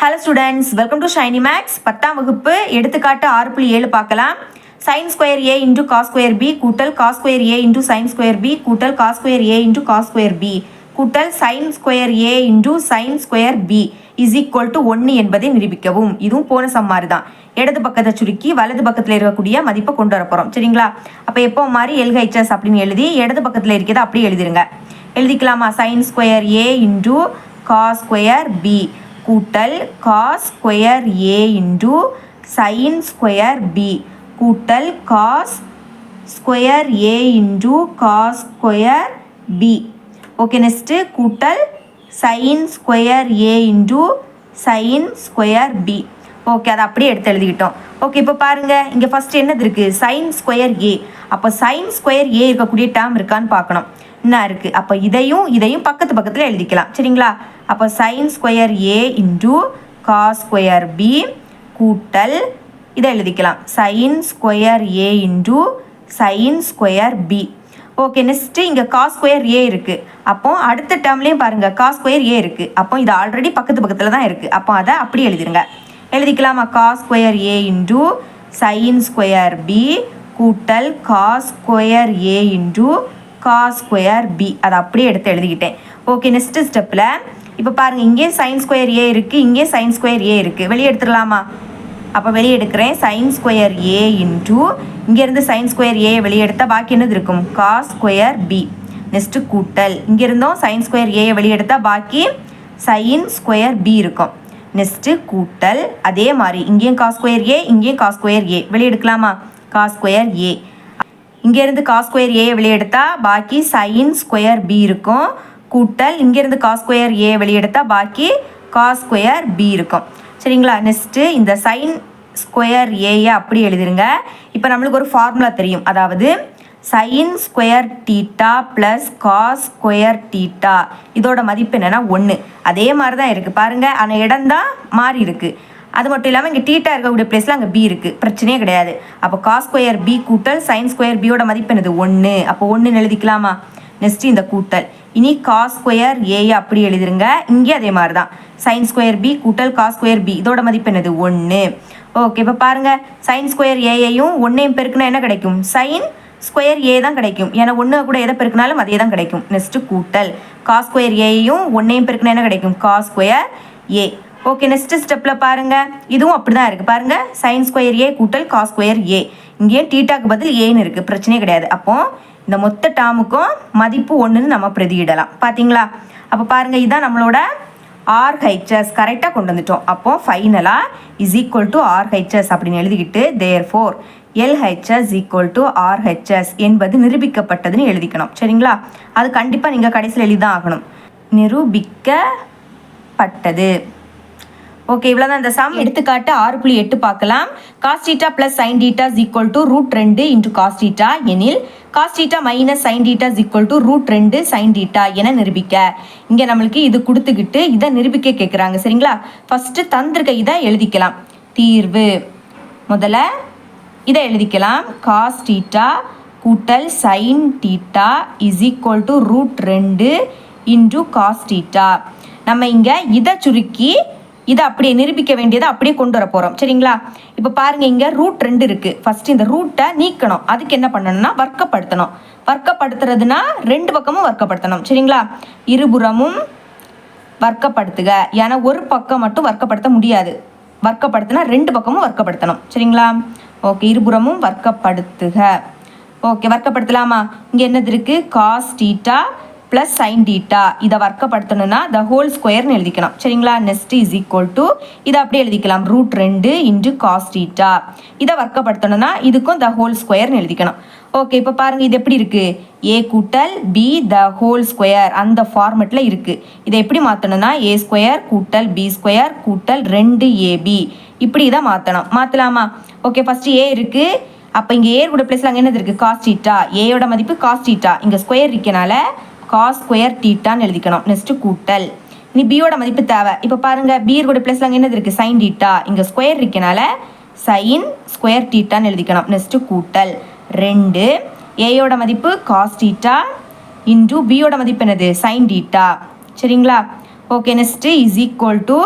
Hello students, welcome to Shiny Maths. 10ஆம் வகுப்பு எடுத்துக்காட்டு 6.7 பார்க்கலாம். sin square a into cos square b கூட்டல் cos square a into sine square b கூட்டல் cos square a into cos square b கூட்டல் sine square a into sine square b is equal to 1 என்பதை நிரூபிக்கவும். இதுவும் போன சம்மாரி தான். இடது பக்கத்தை சுருக்கி வலது பக்கத்தில் இருக்கக்கூடிய மதிப்பை கொண்டு வர போகிறோம். சரிங்களா? அப்போ எப்போ மாதிரி எல்ஹெச்எஸ் அப்படின்னு எழுதி இடது பக்கத்தில் இருக்கிறத அப்படியே எழுதிருங்க. எழுதிக்கலாமா? Sine square a into cos square b கூட்டல் cos square a into sine square b கூட்டல் cos square a into cos square b. Okay, next கூட்டல் sine square a into sine square b. Okay, அதை அப்படியே எடுத்து எழுதிக்கிட்டோம். Okay, இப்போ பாருங்கள், இங்கே first என்னது இருக்குது? Sign square a. அப்போ சைன் ஸ்கொயர் a இருக்கக்கூடிய டேர்ம் இருக்கான்னு பார்க்கணும். என்ன இருக்குது? அப்போ இதையும் பக்கத்து பக்கத்தில் எழுதிக்கலாம். சரிங்களா? அப்போ sine square a into cos square b கூட்டல் இதை எழுதிக்கலாம் sine square a into sine square b. Okay, next இங்கே காஸ் ஸ்கொயர் a இருக்குது. அப்போ அடுத்த டேர்ம்லேயும் பாருங்கள் காஸ் ஸ்கொயர் a இருக்குது. அப்போ இது ஆல்ரெடி பக்கத்து பக்கத்தில் தான் இருக்குது. அப்போ அதை அப்படி எழுதிருங்க. எழுதிக்கலாமா? Cos square a into sine square b கூட்டல் cos square a into cos square b. அதை அப்படியே எடுத்து எழுதிக்கிட்டேன். ஓகே, நெக்ஸ்ட்டு ஸ்டெப்பில் இப்போ பாருங்கள், இங்கே சைன் ஸ்கொயர் a இருக்குது, இங்கே சைன் ஸ்கொயர் a இருக்குது. வெளியே எடுத்துடலாமா? அப்போ வெளியே எடுக்கிறேன். சைன் ஸ்கொயர் a இன்டூ இங்கேருந்து சைன் ஸ்கொயர் a வெளியே எடுத்தால் பாக்கி என்னது இருக்கும்? Cos square b. நெக்ஸ்ட்டு கூட்டல் இங்கேருந்தும் சைன் ஸ்கொயர் a வெளியே எடுத்தால் பாக்கி சைன் ஸ்கொயர் b இருக்கும். நெக்ஸ்ட்டு கூட்டல் அதே மாதிரி இங்கேயும் காஸ் ஸ்கொயர் a, இங்கேயும் காஸ் ஸ்கொயர் a வெளியே எடுக்கலாமா? Cos square a. இங்கேருந்து காஸ் ஸ்கொயர் a வெளியே எடுத்தால் பாக்கி சைன் ஸ்கொயர் b இருக்கும். கூட்டல் இங்கேருந்து காஸ் ஸ்கொயர் a வெளியே எடுத்தால் பாக்கி காஸ் ஸ்கொயர் b இருக்கும். சரிங்களா? நெக்ஸ்ட்டு இந்த சைன் ஸ்கொயர் ஏயை அப்படி எழுதிருங்க. இப்போ நம்மளுக்கு ஒரு ஃபார்முலா தெரியும். அதாவது sine square theta plus cos square theta இதோட மதிப்பு என்னென்னா 1. அதே மாதிரி தான் இருக்குது பாருங்கள். ஆனால் இடம் தான் மாறி இருக்குது. அது மட்டும் இல்லாமல் இங்கே டீட்டா இருக்கக்கூடிய பிளேஸில் அங்கே b இருக்குது. பிரச்சனையே கிடையாது. அப்போ காஸ் ஸ்கொயர் b கூட்டல் சைன் ஸ்கொயர் பியோட மதிப்பு என்னது? 1. அப்போ 1 எழுதிக்கலாமா? நெக்ஸ்ட்டு இந்த கூட்டல் இனி காஸ் ஸ்கொயர் ஏயை அப்படி எழுதிருங்க. இங்கே அதே மாதிரி தான் சைன் ஸ்கொயர் b கூட்டல் காஸ் ஸ்கொயர் b இதோட மதிப்பு என்னது? 1. ஓகே, இப்போ பாருங்கள், சைன் ஸ்கொயர் ஏயையும் 1ஐயும் பெருக்குனா என்ன கிடைக்கும்? சைன் ஸ்கொயர் a தான் கிடைக்கும். ஏன்னா 1 கூட எதை பெருக்கினாலும் அதே தான் கிடைக்கும். நெக்ஸ்ட்டு கூட்டல் காஸ் ஸ்கொயர் ஏயையும் 1ஐயும் பெருக்குனா என்ன கிடைக்கும்? Cos square a. Okay, next ஸ்டெப்பில் பாருங்கள், இதுவும் அப்படி தான் இருக்குது பாருங்கள். சைன் ஸ்கொயர் a கூட்டல் காஸ் ஸ்கொயர் a. இங்கேயும் டீட்டாக்கு பதில் ஏன்னு இருக்குது. பிரச்சனையே கிடையாது. அப்போது இந்த மொத்த டேர்முக்கும் மதிப்பு 1ன்னு நம்ம பிரதியிடலாம். பார்த்தீங்களா? அப்போ பாருங்கள், இதுதான் நம்மளோட RHS கரெக்டாக கொண்டு வந்துட்டோம். அப்போ ஃபைனலாக இஸ் ஈக்குவல் டு RHS அப்படின்னு எழுதிக்கிட்டு therefore LHS equal to RHS என்பது நிரூபிக்கப்பட்டதுன்னு எழுதிக்கணும். சரிங்களா? அது கண்டிப்பாக நீங்கள் கடைசியில் எழுதி தான் ஆகணும். நிரூபிக்கப்பட்டது. ஓகே, இவ்வளோதான் இந்த சம். எடுத்துக்காட்டு 6.8 பார்க்கலாம். Cos theta plus sine theta is equal to √2 into cos theta எனில் cos theta minus sine theta is equal to √2 sine theta என நிரூபிக்க. இங்கே நம்மளுக்கு இது கொடுத்துக்கிட்டு இதை நிரூபிக்க கேட்குறாங்க. சரிங்களா? ஃபஸ்ட்டு தந்திருக்க இதை எழுதிக்கலாம். தீர்வு முதல்ல இதை எழுதிக்கலாம். காஸ் டீட்டா கூட்டல் sine theta is equal to √2 into cos theta. நம்ம இங்கே இதை சுருக்கி இதை அப்படியே நிரூபிக்க வேண்டியதை அப்படியே கொண்டு வர போகிறோம். சரிங்களா? இப்போ பாருங்கள், இங்கே √2 இருக்குது. ஃபஸ்ட்டு இந்த ரூட்டை நீக்கணும். அதுக்கு என்ன பண்ணணும்னா வர்க்கப்படுத்தணும். வர்க்கப்படுத்துறதுனா 2 பக்கமும் வர்க்கப்படுத்தணும். சரிங்களா? இருபுறமும் வர்க்கப்படுத்துக. ஏன்னா ஒரு பக்கம் மட்டும் வர்க்கப்படுத்த முடியாது. வர்க்கப்படுத்தினா 2 பக்கமும் வர்க்கப்படுத்தணும். சரிங்களா? ஓகே, இருபுறமும் வர்க்கப்படுத்துக. ஓகே, வர்க்கப்படுத்தலாமா? இங்கே என்னது இருக்குது? Cos theta plus sine theta. இதை வர்க்கப்படுத்தணும்னா த ஹோல் ஸ்கொயர்னு எழுதிக்கணும். சரிங்களா? நெக்ஸ்ட் இஸ் ஈக்குவல் டு இதை அப்படியே எழுதிக்கலாம். √2 இன்ட்டு காஸ் டீட்டா. இதை வர்க்கப்படுத்தணும்னா இதுக்கும் த ஹோல் ஸ்கொயர்னு எழுதிக்கணும். ஓகே, இப்போ பாருங்கள், இது எப்படி இருக்குது? a கூட்டல் b த ஹோல் ஸ்கொயர் அந்த ஃபார்மெட்டில் இருக்குது. இதை எப்படி மாற்றணும்னா a ஸ்கொயர் கூட்டல் b ஸ்கொயர் கூட்டல் 2ab இப்படி தான் மாற்றணும். மாற்றலாமா? ஓகே, ஃபஸ்ட்டு a இருக்குது. அப்போ இங்கே a கூட பிளேஸில் அங்கே என்னது இருக்குது? Cos theta. ஏயோட மதிப்பு காஸ் டீட்டா. இங்கே ஸ்கொயர் இருக்கனால காஸ் ஸ்கொயர் டீட்டான்னு எழுதிக்கணும். நெக்ஸ்ட்டு கூட்டல் இனி பியோட மதிப்பு தேவை. இப்போ பாருங்கள், b கூட பிளேஸில் அங்கே என்னது இருக்குது? Sine theta. இங்கே ஸ்கொயர் இருக்கனால சைன் ஸ்கொயர் டீட்டான்னு எழுதிக்கணும். நெக்ஸ்ட்டு கூட்டல் 2 ஏயோட மதிப்பு காஸ் டீட்டா இன்டூ பியோட மதிப்பு என்னது? Sine theta. சரிங்களா? Okay next is equal to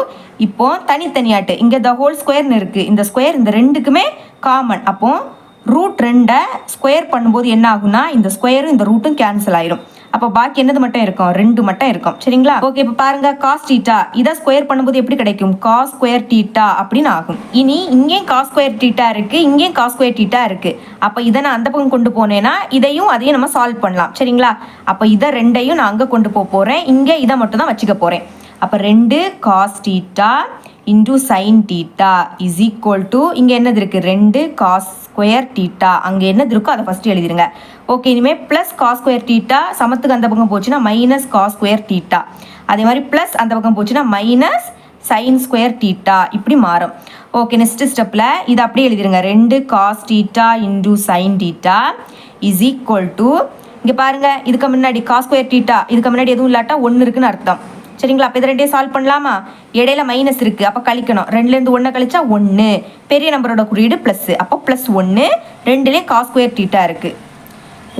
இப்போ தனித்தனியாட்டு இங்கே த ஹோல் ஸ்கொயர்னு இருக்குது, இந்த ஸ்கொயர் இந்த ரெண்டுக்குமே காமன். அப்போது ரூட் 2 ஸ்கொயர் பண்ணும்போது என்ன ஆகும்னா இந்த ஸ்கொயரும் இந்த ரூட்டும் கேன்சல் ஆயிரும். அப்போ பாக்கி என்னது மட்டும் இருக்கும், 2 மட்டும் இருக்கும். சரிங்களா? ஓகே, இப்போ பாருங்க காஸ் தீட்டா இதை ஸ்கொயர் பண்ணும்போது எப்படி கிடைக்கும், காஸ் ஸ்கொயர் தீட்டா அப்படின்னு ஆகும். இனி இங்கேயும் காஸ் ஸ்கொயர் தீட்டா இருக்கு, இங்கேயும் காஸ் ஸ்கொயர் தீட்டா இருக்கு. அப்போ இதை நான் அந்த பக்கம் கொண்டு போனேன்னா இதையும் அதையும் நம்ம சால்வ் பண்ணலாம். சரிங்களா? அப்போ இதை ரெண்டையும் நான் அங்கே கொண்டு போறேன், இங்கே இதை மட்டும் தான் வச்சுக்க போறேன். அப்போ 2 cos theta into sine theta is equal to இங்கே என்னது இருக்குது 2 காஸ் ஸ்கொயர் தீட்டா. அங்கே என்னது இருக்கோ அதை ஃபஸ்ட்டு எழுதிருங்க. ஓகே, இனிமேல் ப்ளஸ் காஸ் ஸ்கொயர் தீட்டா சமத்துக்கு அந்த பக்கம் போச்சுன்னா மைனஸ் காஸ் ஸ்கொயர் தீட்டா. அதே மாதிரி ப்ளஸ் அந்த பக்கம் போச்சுன்னா மைனஸ் சைன் ஸ்கொயர் தீட்டா இப்படி மாறும். ஓகே, நெக்ஸ்ட் ஸ்டெப்பில் இதை அப்படியே எழுதிருங்க. 2 cos theta into sine theta is equal to இங்கே பாருங்கள் இதுக்கு முன்னாடி காஸ் ஸ்கொயர் தீட்டா இதுக்கு முன்னாடி எதுவும் இல்லாட்டா 1 இருக்குன்னு அர்த்தம். சரிங்களா? அப்போ இதை ரெண்டையும் சால்வ் பண்ணலாமா? இடையில மைனஸ் இருக்குது, அப்போ கழிக்கணும். 2லேருந்து 1 கழிச்சா 1, பெரிய நம்பரோட குறியீடு ப்ளஸ், அப்போ +1. 2லேயும் காஸ் ஸ்கொயர் தீட்டா இருக்குது.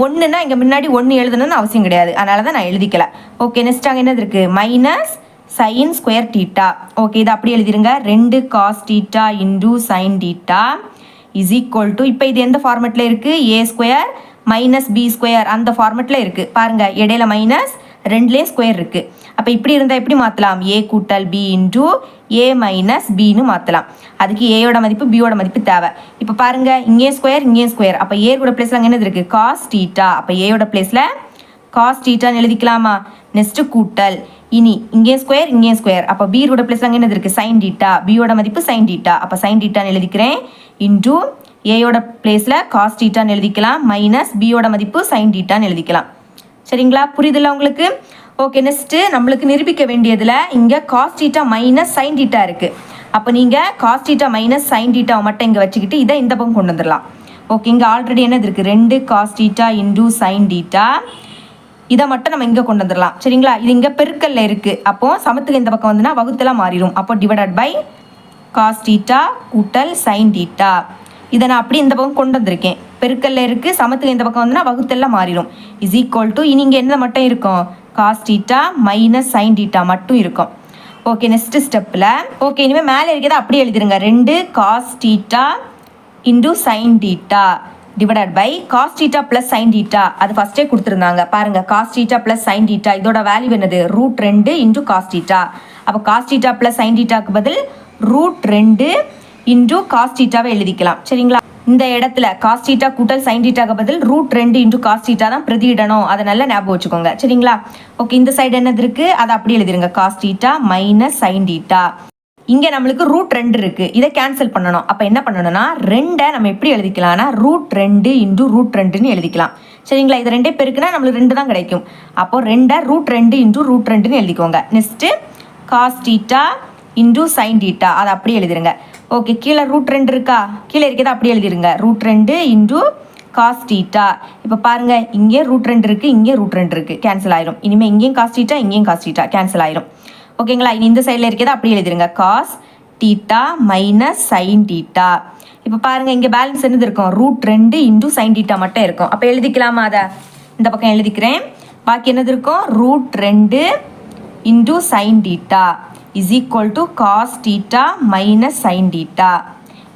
1ன்னா இங்கே முன்னாடி 1 எழுதணும்னு அவசியம் கிடையாது, அதனால தான் நான் எழுதிக்கல. ஓகே, நெக்ஸ்ட் அங்கே என்னது இருக்குது minus sine square theta. Okay, இதை அப்படியே எழுதிருங்க. 2 cos theta into sine theta is equal to இப்போ இது எந்த ஃபார்மெட்டில் இருக்குது, A square minus B square அந்த ஃபார்மெட்டில் இருக்குது. பாருங்கள் இடையில மைனஸ் 2லேயே ஸ்கொயர் இருக்குது. அப்போ இப்படி இருந்தால் எப்படி மாற்றலாம், ஏ கூட்டல் பி இன்டூ ஏ மைனஸ் பின்னு மாற்றலாம். அதுக்கு ஏயோட மதிப்பு பியோட மதிப்பு தேவை. இப்போ பாருங்கள் இங்கே ஸ்கொயர் இங்கே ஸ்கொயர், அப்போ ஏ கூட பிளேஸில் அங்கே என்னது இருக்குது காஸ் தீட்டா. அப்போ ஏயோட பிளேஸில் காஸ் தீட்டான்னு எழுதிக்கலாமா? நெக்ஸ்ட்டு கூட்டல் இனி இங்கே ஸ்கொயர் இங்கே ஸ்கொயர், அப்போ பியோட பிளேஸில் அங்கே என்னது இருக்குது சைன் தீட்டா. பியோட மதிப்பு சைன் தீட்டா, அப்போ சைன் தீட்டான்னு எழுதிக்கிறேன். இன்டூ ஏயோட பிளேஸில் காஸ் தீட்டான்னு எழுதிக்கலாம், மைனஸ் பியோட மதிப்பு சைன் தீட்டான்னு எழுதிக்கலாம். சரிங்களா? புரியுதுல்ல உங்களுக்கு? ஓகே, நெக்ஸ்ட்டு நம்மளுக்கு நிரூபிக்க வேண்டியதில் இங்கே cos theta minus sine theta இருக்குது. அப்போ நீங்கள் காஸ் தீட்டா மைனஸ் சைன் தீட்டாவை மட்டும் இங்கே வச்சுக்கிட்டு இதை இந்த பக்கம் கொண்டு வந்துடலாம். ஓகே, இங்கே ஆல்ரெடி என்னது இருக்குது 2 cos theta into sine theta, இதை மட்டும் நம்ம இங்கே கொண்டு வந்துடலாம். சரிங்களா? இது இங்கே பெருக்கல்ல இருக்குது, அப்போது சமத்துக்கு இந்த பக்கம் வந்துன்னா வகுத்தெல்லாம் மாறிடும். அப்போ டிவைடட் பை காஸ் தீட்டா கூட்டல் சைன் தீட்டா. இதை நான் அப்படி இந்த பக்கம் கொண்டு வந்திருக்கேன், பெருக்கல்ல இருக்குது, சமத்துக்கு இந்த பக்கம் வந்துன்னா வகுத்தெல்லாம் மாறிடும். இஸ் ஈக்குவல் டு இனி இங்கே என்ன மட்டும் இருக்கும் cos theta minus sine theta மட்டும் இருக்கும். ஓகே, நெக்ஸ்ட் ஸ்டெப்பில் ஓகே இனிமேல் மேலே இருக்கிறத அப்படியே எழுதிருங்க. 2 cos theta into sine theta divided by cos theta plus sine theta. அது ஃபஸ்ட்டே கொடுத்துருந்தாங்க பாருங்கள், cos theta plus sine theta இதோட வேல்யூ என்னது √2 இன்டூ காஸ் தீட்டா. அப்போ காஸ் தீட்டா ப்ளஸ் சைன் தீட்டாக்கு பதில் √2 இன்டூ காஸ் தீட்டாவை எழுதிக்கலாம். சரிங்களா? இந்த இடத்துல காஸ் தீட்டா கூட்டல் சைன் தீட்டாக்கு பதில் √2 இன்டூ காஸ் தீட்டா தான் பிரதியிடணும், அதை நல்லா ஞாபகம் வச்சுக்கோங்க. சரிங்களா? ஓகே, இந்த சைடு என்னது இருக்குது அதை அப்படியே எழுதிருங்க. Cos theta minus sine theta. இங்கே நம்மளுக்கு √2 இருக்குது, இதை கேன்சல் பண்ணணும். அப்போ என்ன பண்ணணும்னா 2 நம்ம எப்படி எழுதிக்கலாம்னா √2 இன்டூ √2ன்னு எழுதிக்கலாம். சரிங்களா? இது 2 பெருக்குனா நம்மளுக்கு 2 தான் கிடைக்கும். அப்போ 2 √2 இன்டூ √2ன்னு எழுதிக்கோங்க. Next cos theta into sine theta அதை அப்படியே எழுதிருங்க. ஓகே, கீழே √2 இருக்கா, கீழே இருக்கிறத அப்படியே எழுதிருங்க. √2 இன்டூ காஸ் தீட்டா. இப்போ பாருங்கள் இங்கே √2 இருக்குது, இங்கே √2 இருக்குது, கேன்சல் ஆயிரும். இனிமேல் இங்கேயும் காஸ் தீட்டா இங்கேயும் காஸ் தீட்டா கேன்சல் ஆயிரும். ஓகேங்களா? இனி இந்த சைடில் இருக்கிறத அப்படியே எழுதிருங்க. Cos theta minus sine theta. இப்போ பாருங்கள் இங்கே பேலன்ஸ் என்னது இருக்கும் √2 இன்டூ சைன் தீட்டா மட்டும் இருக்கும். அப்போ எழுதிக்கலாமா? அதை இந்த பக்கம் எழுதிக்கிறேன். பாக்கி என்னது இருக்கும் √2 into sine theta is equal to cos theta minus sine theta.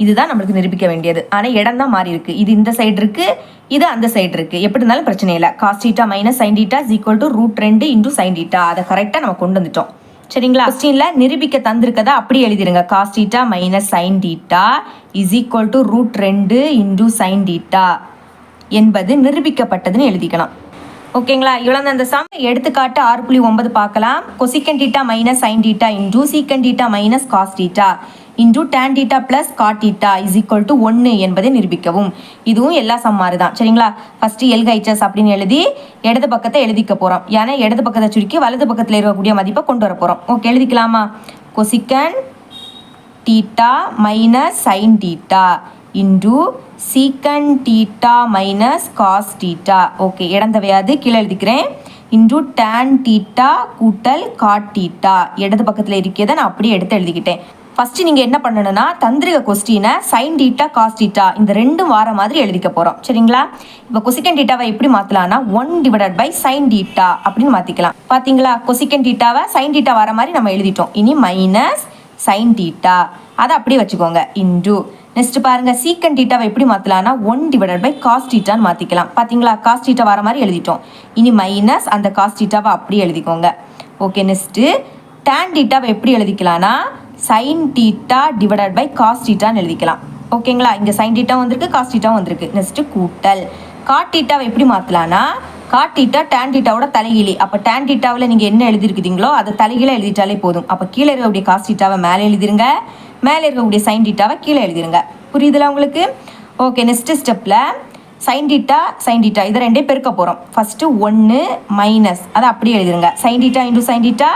இதுதான் நம்மளுக்கு நிரூபிக்க வேண்டியது. ஆனால் இடம் தான் மாறி இருக்குது, இது இந்த சைடு இருக்குது, இது அந்த சைடு இருக்குது. எப்படி இருந்தாலும் பிரச்சனை இல்லை. Cos theta minus sine theta is equal to √2 into sine theta. அதை கரெக்டாக நம்ம கொண்டு வந்துட்டோம். சரிங்களா? கொஸ்டினில் நிரூபிக்க தந்திருக்கதா அப்படி எழுதிருங்க. Cos theta minus sine theta is equal to √2 into sine theta என்பது நிரூபிக்கப்பட்டதுன்னு எழுதிக்கலாம். ஓகேங்களா? இவ்வளோ அந்த சம். எடுத்துக்காட்டு 6.9 பார்க்கலாம். Cosecant theta minus sine theta into secant theta minus cos theta into tan theta plus cot theta is equal to 1 என்பதை நிரூபிக்கவும். இதுவும் எல்லா சம் மாதிரி தான். சரிங்களா? ஃபஸ்ட்டு எல்ஹெச்எஸ் அப்படின்னு எழுதி இடது பக்கத்தை எழுதிக்க போகிறோம். ஏன்னா இடது பக்கத்தை சுருக்கி வலது பக்கத்தில் இருக்கக்கூடிய மதிப்பை கொண்டு வர போகிறோம். ஓகே, எழுதிக்கலாமா? Cosecant theta minus sine theta into secant theta minus cos theta. Okay, இடந்தவையாது கீழே எழுதிக்கிறேன். இன்டூ டேன் தீட்டா கூட்டல் காட் தீட்டா. இடது பக்கத்தில் இருக்கிறத நான் அப்படியே எடுத்து எழுதிக்கிட்டேன். ஃபஸ்ட்டு நீங்கள் என்ன பண்ணணும்னா தந்திரிக கொஸ்டினை சைன் டீட்டா காஸ் டீட்டா இந்த ரெண்டும் வார மாதிரி எழுதிக்க போகிறோம் சரிங்களா. இப்போ கொசிக்கன் டீட்டாவை எப்படி மாற்றலாம்னா 1/sin சைன் டீட்டா அப்படின்னு மாற்றிக்கலாம். பார்த்தீங்களா, கொசிக்கன் டீட்டாவை சைன் டீட்டா வர மாதிரி நம்ம எழுதிட்டோம். இனி மைனஸ் சைன் டீட்டா அதை அப்படியே வச்சுக்கோங்க இன்டு நெக்ஸ்ட் பாருங்க சீக்கன் டீட்டாவை எப்படி மாற்றலாம்னா 1/cos காஸ் டீட்டான்னு மாற்றிக்கலாம். பார்த்தீங்களா, காஸ் டீட்டா வர மாதிரி எழுதிட்டோம். இனி மைனஸ் அந்த காஸ் டீட்டாவை அப்படியே எழுதிக்கோங்க. ஓகே, நெக்ஸ்ட்டு டேன் டீட்டாவை எப்படி எழுதிக்கலாம்னா சைன் டீட்டா காஸ் டீட்டான்னு எழுதிக்கலாம். ஓகேங்களா, இங்கே சைன் டீட்டாவும் வந்திருக்கு காஸ் டீட்டாவும் வந்திருக்கு. நெக்ஸ்ட்டு கூட்டல் காட் டீட்டாவை எப்படி மாற்றலாம்னா காட் டீட்டா டேன் டீட்டாவோட தலைகீழி. அப்போ டேன் டீட்டாவில் நீங்கள் என்ன எழுதிருக்குதீங்களோ அதை தலைகீழ எழுதிட்டாலே போதும். அப்போ கீழே இருக்கக்கூடிய காஸ் டீட்டாவை மேலே எழுதிருங்க, மேலே இருக்கக்கூடிய சைன் டீட்டாவை கீழே எழுதிருங்க. புரியுதுல உங்களுக்கு? ஓகே, நெக்ஸ்ட் ஸ்டெப்பில் சைன் டீட்டா இதை ரெண்டே பெருக்க போகிறோம். ஃபஸ்ட்டு 1 மைனஸ் அதை அப்படியே எழுதிருங்க. Sine theta into sine theta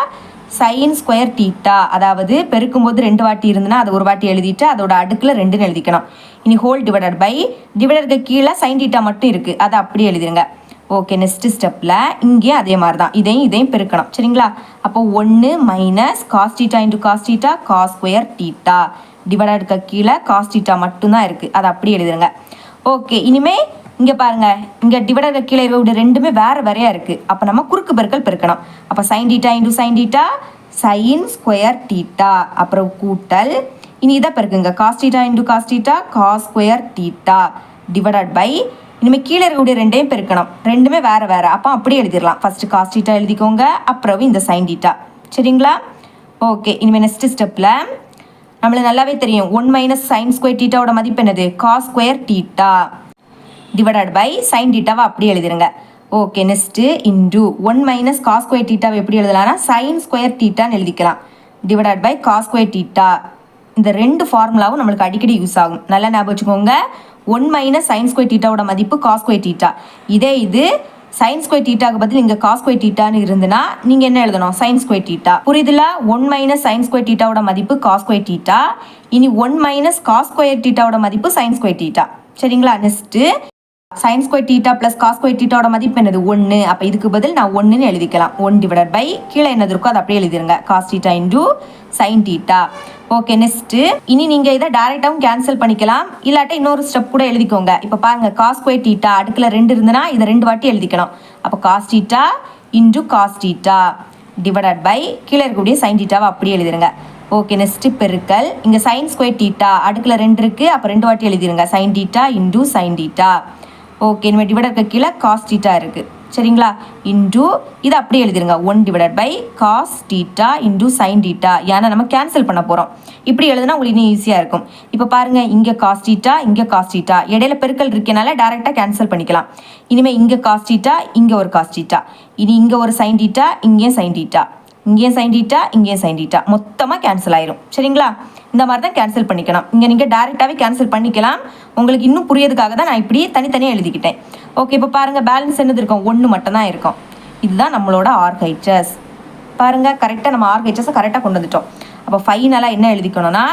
sine square theta, அதாவது பெருக்கும்போது 2 வாட்டி இருந்துன்னா அது ஒரு வாட்டி எழுதிட்டு அதோட அடுக்கில் 2ன்னு எழுதிக்கணும். இனி ஹோல் டிவைடருக்கு கீழே சைன் டீட்டா மட்டும் இருக்குது, அதை அப்படியே எழுதிருங்க. ஓகே, நெக்ஸ்ட் ஸ்டெப்பில் இங்கேயும் அதே மாதிரி தான் இதையும் பெருக்கணும் சரிங்களா. அப்போ 1 minus cos theta into cos theta cos square theta டிவைடருக்கு கீழே காஸ் டீட்டா மட்டும்தான் இருக்குது, அதை அப்படியே எழுதிருங்க. ஓகே, இனிமேல் இங்கே பாருங்கள், இங்கே டிவைடருக்கு கீழே இருக்கக்கூடிய ரெண்டுமே வேறையாக இருக்குது. அப்போ நம்ம குறுக்கு பெருக்கல் பெருக்கணும். அப்போ sine theta into sine theta sine square theta அப்புறம் கூட்டல் இனி இதை பெருக்குங்க cos theta into cos theta cos square theta divided by இனிமேல் கீழே இருக்கக்கூடிய ரெண்டையும் பெருக்கணும். ரெண்டுமே வேறு அப்போ அப்படியே எழுதிடலாம். ஃபஸ்ட்டு காஸ் டீட்டா எழுதிக்கோங்க, அப்புறம் இந்த சைன் டீட்டா சரிங்களா. ஓகே, இனிமேல் நெக்ஸ்ட் ஸ்டெப்பில் நம்மளுக்கு நல்லாவே தெரியும் 1 மைனஸ் சைன் ஸ்கொயர் டீட்டாவோட மதிப்பு என்னது cos square theta divided by sine டீட்டாவை அப்படியே எழுதிருங்க. Okay, next into 1 minus cos square டீட்டாவை எப்படி எழுதலாம்னா சைன் ஸ்கொயர் டீட்டான்னு எழுதிக்கலாம் divided by cos square theta. இந்த ரெண்டு ஃபார்முலாவும் நம்மளுக்கு அடிக்கடி யூஸ் ஆகும், நல்லா ஞாபகம் வச்சுக்கோங்க. 1 மைனஸ் சைன் ஸ்கொயர் டீட்டாவோட மதிப்பு காஸ் ஸ்கொயர் டீட்டா. இது சைன் ஸ்கொயர் டீட்டாக்கு பதில் இங்கே காஸ் ஸ்கொயர் டீட்டான்னு இருந்துன்னா நீங்கள் என்ன எழுதணும் சைன் ஸ்கொயர் டீட்டா. புரியுதுல? 1 மைனஸ் சைன் ஸ்கொயர் டீட்டாவோட மதிப்பு காஸ் ஸ்கொயர் டீட்டா. இனி 1 மைனஸ் காஸ் ஸ்கொயர் டீட்டாவோட மதிப்பு சைன் ஸ்கொயர் டீட்டா சரிங்களா. Next sine square theta plus cos square டீட்டாவோட மதிப்பு என்னது 1. அப்போ இதுக்கு பதில் நான் 1ன்னு எழுதிக்கலாம். 1 டிவைடட் பை கீழே என்னது இருக்கோ அதை அப்படியே எழுதிருங்க cos theta into sine theta. Okay, next இனி நீங்கள் இதை டேரெக்டாகவும் கேன்சல் பண்ணிக்கலாம், இல்லாட்ட இன்னொரு ஸ்டெப் கூட எழுதிக்கோங்க. இப்போ பாருங்கள் காஸ் ஸ்கொயர் டீட்டா அடுக்கில் 2 இருந்துன்னா இதை 2 வாட்டி எழுதிக்கணும். அப்போ cos theta into cos theta divided by கீழே இருக்கக்கூடிய சைன் டீட்டாவை அப்படியே எழுதிருங்க. ஓகே, நெக்ஸ்ட்டு பெருக்கல் இங்கே சைன் ஸ்கொயர் டீட்டா அடுக்கில் 2 இருக்குது, அப்போ 2 வாட்டி எழுதிருங்க sine theta into sine theta. Okay, இனிமேல் டிவைடருக்கு கீழே காஸ் டீட்டா இருக்குது சரிங்களா. இன்டூ இதை அப்படியே எழுதிருங்க 1 divided by cos theta into sine theta. ஏன்னா நம்ம கேன்சல் பண்ண போகிறோம். இப்படி எழுதுனா உங்களுக்கு இன்னும் ஈஸியாக இருக்கும். இப்போ பாருங்கள், இங்கே காஸ் டீட்டா இங்கே காஸ் டீட்டா இடையில பெருக்கல் இருக்கனால டேரெக்டாக கேன்சல் பண்ணிக்கலாம். இனிமேல் இங்கே காஸ் டீட்டா இங்கே ஒரு காஸ் டீட்டா, இனி இங்கே ஒரு சைன் டீட்டா இங்கேயும் சைன் டீட்டா, இங்கேயும் சைன் டீட்டா இங்கேயும் சைன் டீட்டா மொத்தமாக கேன்சல் ஆயிரும் சரிங்களா. இந்த மாதிரி தான் கேன்சல் பண்ணிக்கணும். இங்கே நீங்கள் டேரெக்டாகவே கேன்சல் பண்ணிக்கலாம். உங்களுக்கு இன்னும் புரியதுக்காக தான் நான் இப்படி தனித்தனியாக எழுதிக்கிட்டேன். ஓகே, இப்போ பாருங்கள் பேலன்ஸ் என்னது இருக்கும் 1 மட்டும் தான் இருக்கும். இதுதான் நம்மளோட RHS. பாருங்கள் கரெக்டாக நம்ம RHS கரெக்டாக கொண்டு வந்துட்டோம். அப்போ ஃபைனலாக என்ன எழுதிக்கணும்னா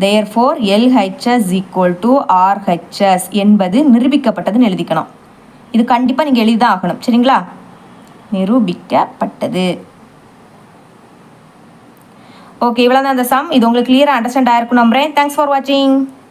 therefore LHS = RHS என்பது நிரூபிக்கப்பட்டதுன்னு எழுதிக்கணும். இது கண்டிப்பாக நீங்கள் எழுதி தான் ஆகணும் சரிங்களா. நிரூபிக்கப்பட்டது. ஓகே, இவ்வளோ தான் அந்த சம். இது உங்களுக்கு கிளியராக அண்டர்ஸ்டாண்ட் ஆயிருக்கும் நம்புறேன். தேங்க்ஸ் ஃபார் வாட்சிங்.